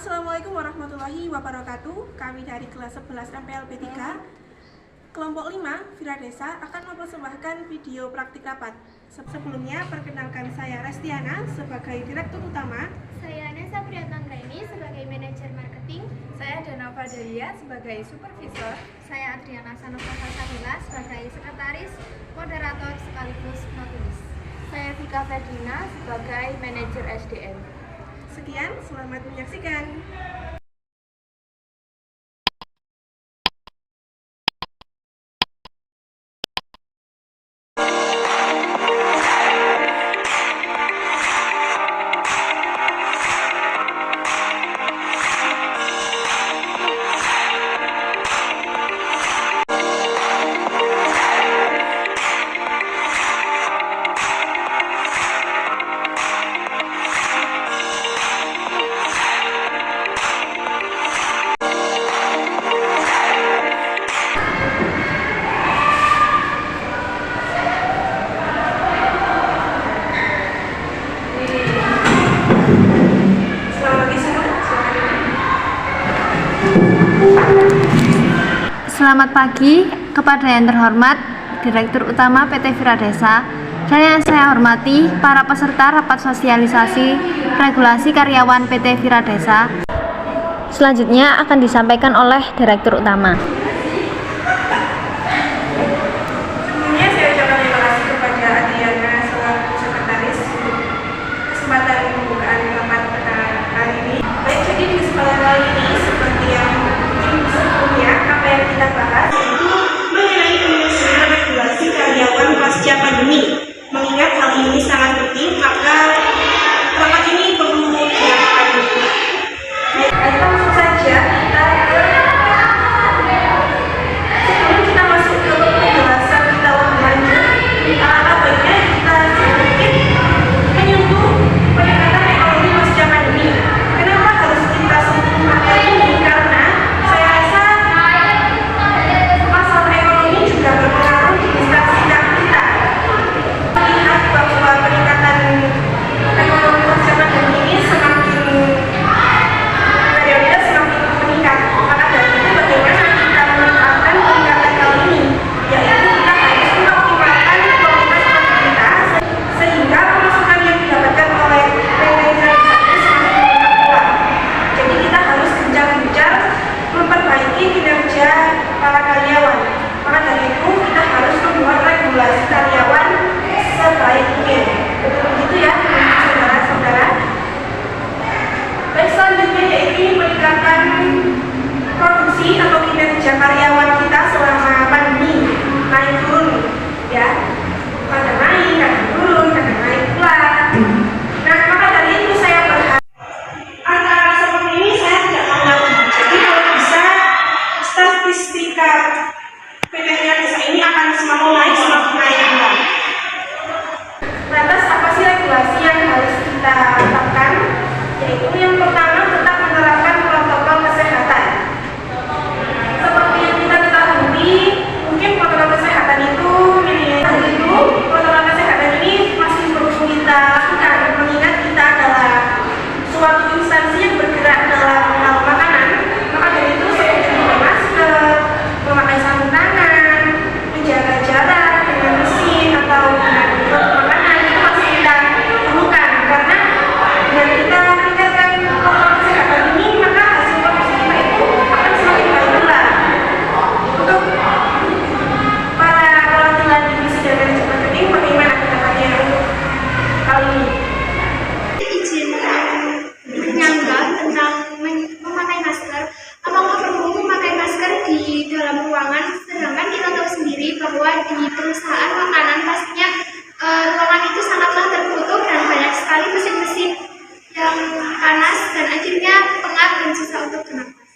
Assalamualaikum warahmatullahi wabarakatuh. Kami dari kelas 11 MPLB 3 kelompok 5 Viradesa akan mempersembahkan video praktik rapat. Sebelumnya perkenalkan, saya Restiana sebagai Direktur Utama, saya Nesa Priatanggraini sebagai Manajer Marketing, saya Dana Fadalia sebagai Supervisor, saya Adriana Sanova Salsabila sebagai Sekretaris, Moderator sekaligus penulis, saya Vika Ferdina sebagai Manajer SDM. Sekian, selamat menyaksikan. Selamat pagi kepada yang terhormat Direktur Utama PT Viradesa dan yang saya hormati para peserta rapat sosialisasi regulasi karyawan PT Viradesa. Selanjutnya akan disampaikan oleh Direktur Utama. Sebelumnya saya ucapkan terima kasih kepada Adriana selaku Sekretaris untuk kesempatan pembukaan rapat kali ini. Baik, jadi di kesempatan kali ini seperti yang sebelumnya apa yang kita bahas yaitu mengenai penyusunan regulasi karyawan pasca pandemi. Mengingat hal ini sangat penting, maka rapat ini perlu dilakukan. Baik, langsung saja kita sebelum kita masuk ke pembahasan kita lebih lanjut, alangkah baiknya kita sedikit menyentuh peningkatan ekonomi pasca pandemi. Kenapa harus kita sentuh materi ini? Karena saya rasa masalah ekonomi juga berpengaruh di instansi kita. Melihat bahwa peningkatan ekonomi pasca pandemi ini semakin periode semakin meningkat. Maka dari itu bagaimana kita memanfaatkan peningkatan kali ini, yaitu kita harus mengoptimalkan kualitas produk kita sehingga pemasukan yang didapatkan oleh manajer itu semakin meningkat pula. Jadi kita harus gencar-gencar memperbaiki kinerja para karyawan. Maka dari itu kita harus membuat regulasi karyawan sebaik mungkin. Betul begitu ya, saudara-saudara. Baik, selanjutnya yaitu meningkatkan produksi atau kinerja karyawan kita selama pandemi, naik turun ya, kadang naik, kadang turun, kadang naik pula. Nah, maka dari itu saya berharap antara seperti ini saya tidak mau lagi. Jadi kalau bisa statistika PT Viradesa ini akan semakin naik pula. Lantas apa sih regulasi yang harus kita tetapkan? Yaitu yang pertama, tetap menerapkan protokol kesehatan. Seperti yang kita ketahui, mungkin protokol kesehatan itu protokol kesehatan ini masih perlu kita lakukan, mengingat kita adalah suatu instansi yang bergerak dalam hal makanan. Maka dari itu seperti memakai masker, memakai sarung tangan, menjaga jarak dengan mesin atau dengan produk makanan itu masih kita perlukan, karena dengan kita tingkatkan protokol kesehatan ini maka hasil produksi kita itu akan semakin baik pula. Untuk para perwakilan divisi dan manajemen marketing, bagaimana pendapatnya untuk kali ini? izin menyanggah tentang memakai masker. Apakah perlu memakai masker di dalam ruangan? Sedangkan kita tahu sendiri bahwa di perusahaan makanan pastinya ruangan itu sangatlah tertutup dan banyak sekali mesin-mesin yang panas dan akhirnya pengap dan susah untuk bernafas.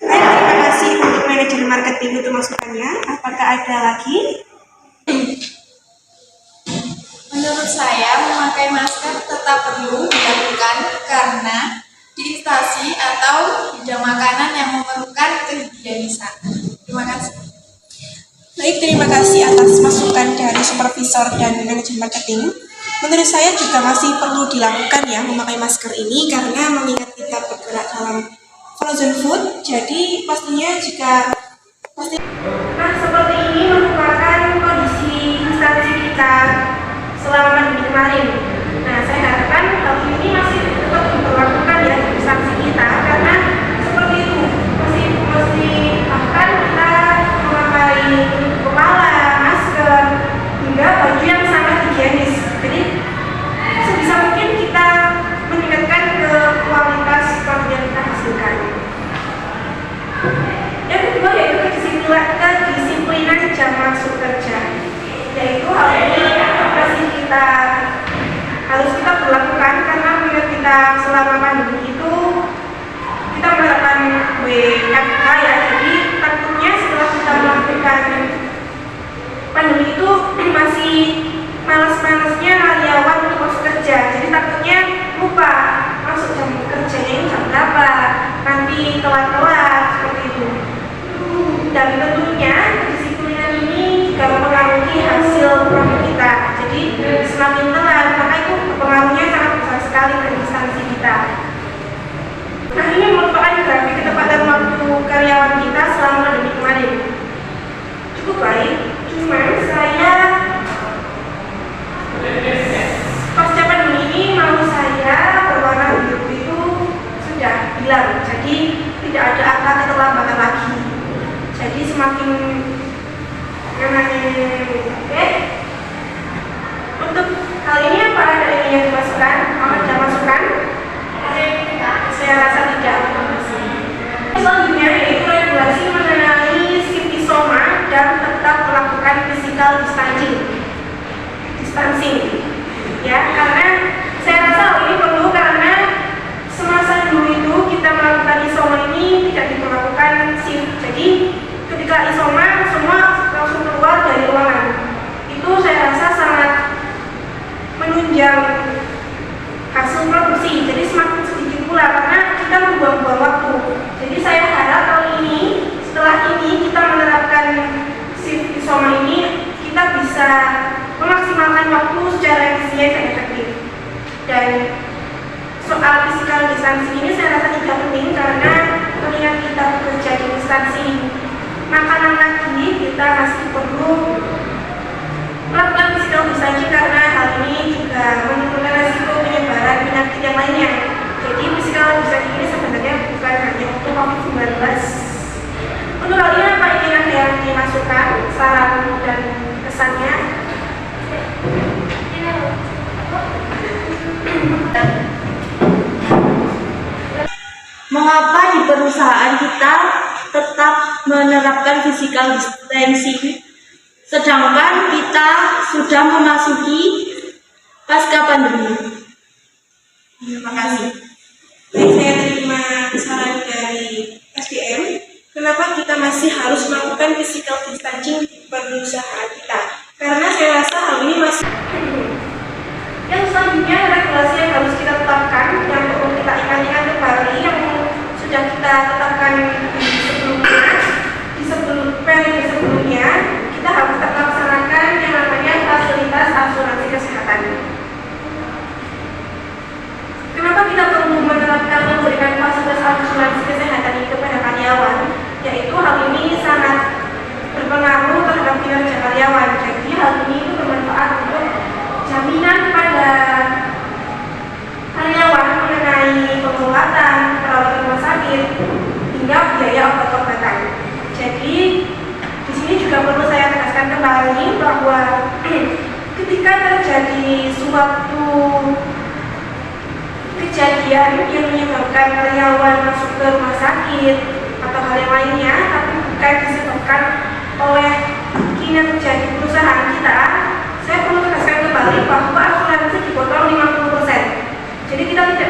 Baik, terima kasih untuk manajer marketing untuk masukannya. Apakah ada lagi? Menurut saya, memakai masker tetap perlu dilakukan karena di instansi atau bidang makanan yang memerlukan kehigienisan. Terima kasih. Baik, terima kasih atas masukan dari supervisor dan manajer marketing. Menurut saya juga masih perlu dilakukan ya memakai masker ini, karena mengingat kita bergerak dalam frozen food, jadi pastinya Nah, seperti ini merupakan kondisi instansi kita selama pandemi kemarin. Nah, saya harapkan hal ini masih tetap diberlakukan ya di instansi kita, karena seperti itu masih akan kita memakai kepala, masker, hingga baju yang sangat higienis. Jadi sebisa mungkin kita meningkatkan ke kualitas produk yang kita hasilkan. Yang kedua yaitu kedisiplinan jam masuk kerja, yaitu hal ini harus kita berlakukan, karena mengingat kita selama pandemi itu kita menerapkan WFH ya. Jadi takutnya setelah kita melakukan pandemi itu masih malas-malasnya karyawan untuk masuk kerja, jadi takutnya lupa masuk jam kerjanya ini jam berapa, nanti telat-telat seperti itu. Dan tentunya kedisiplinan ini juga mempengaruhi hasil produk kita. Jadi semakin telat, maka itu pengaruhnya sangat besar sekali ke instansi kita. Nah, ini merupakan grafik ketepatan waktu karyawan kita selama pandemi kemarin. Cukup baik, cuma saya pasca pandemi ini mau saya berwarna biru itu sudah hilang, jadi tidak ada angka keterlambatan lagi. Jadi semakin oke. Untuk hal ini apa ada yang dimasukkan? Ada masukan? Saya rasa tidak. Selanjutnya yaitu regulasi mengenai shift isoma dan tetap melakukan physical distancing. Ya, karena saya rasa hal ini perlu, karena semasa dulu itu kita melakukan isoma ini tidak diperlakukan shift. Jadi ketika isoma semua langsung keluar dari ruangan, itu saya rasa sangat menunjang hasil produksi, jadi semakin sedikit pula karena kita membuang-buang waktu. Jadi saya harap kali ini, setelah ini kita menerapkan shift isoma ini, kita bisa memaksimalkan waktu secara efisien dan efektif. Dan soal physical distancing ini saya rasa tidak penting, karena mengingat kita bekerja di instansi makanan lagi, kita masih perlu melakukan physical distancing, karena hal ini juga menurunkan resiko penyebaran penyakit yang lainnya. Jadi physical distancing ini sebenarnya bukan hanya untuk COVID-19. Untuk hal ini apa ini ada yang dimasukkan, saran dan kesannya? mengapa di perusahaan kita tetap menerapkan physical distancing, sedangkan kita sudah memasuki pasca pandemi? Terima kasih. Baik, saya terima saran dari SDM. Kenapa kita masih harus melakukan physical distancing di perusahaan kita? Karena saya rasa hal ini masih. Yang selanjutnya regulasi yang harus kita tetapkan, yang perlu kita ingat-ingat kembali, yang sudah kita tetapkan di periode sebelumnya, kita harus tetap melaksanakan yang namanya fasilitas asuransi kesehatan. Kenapa kita perlu memberikan fasilitas asuransi kesehatan ini kepada karyawan? Yaitu hal ini sangat berpengaruh terhadap kinerja karyawan. Jadi hal ini itu bermanfaat untuk jaminan pada karyawan mengenai pengobatan, perawatan rumah sakit, hingga biaya obat-obatan. Jadi di sini juga perlu saya tegaskan kembali bahwa ketika terjadi suatu kejadian yang menyebabkan karyawan masuk ke rumah sakit atau hal yang lainnya, tapi bukan disebabkan oleh kinerja di perusahaan kita, saya perlu tegaskan kembali bahwa asuransi dipotong 50%. Jadi kita tidak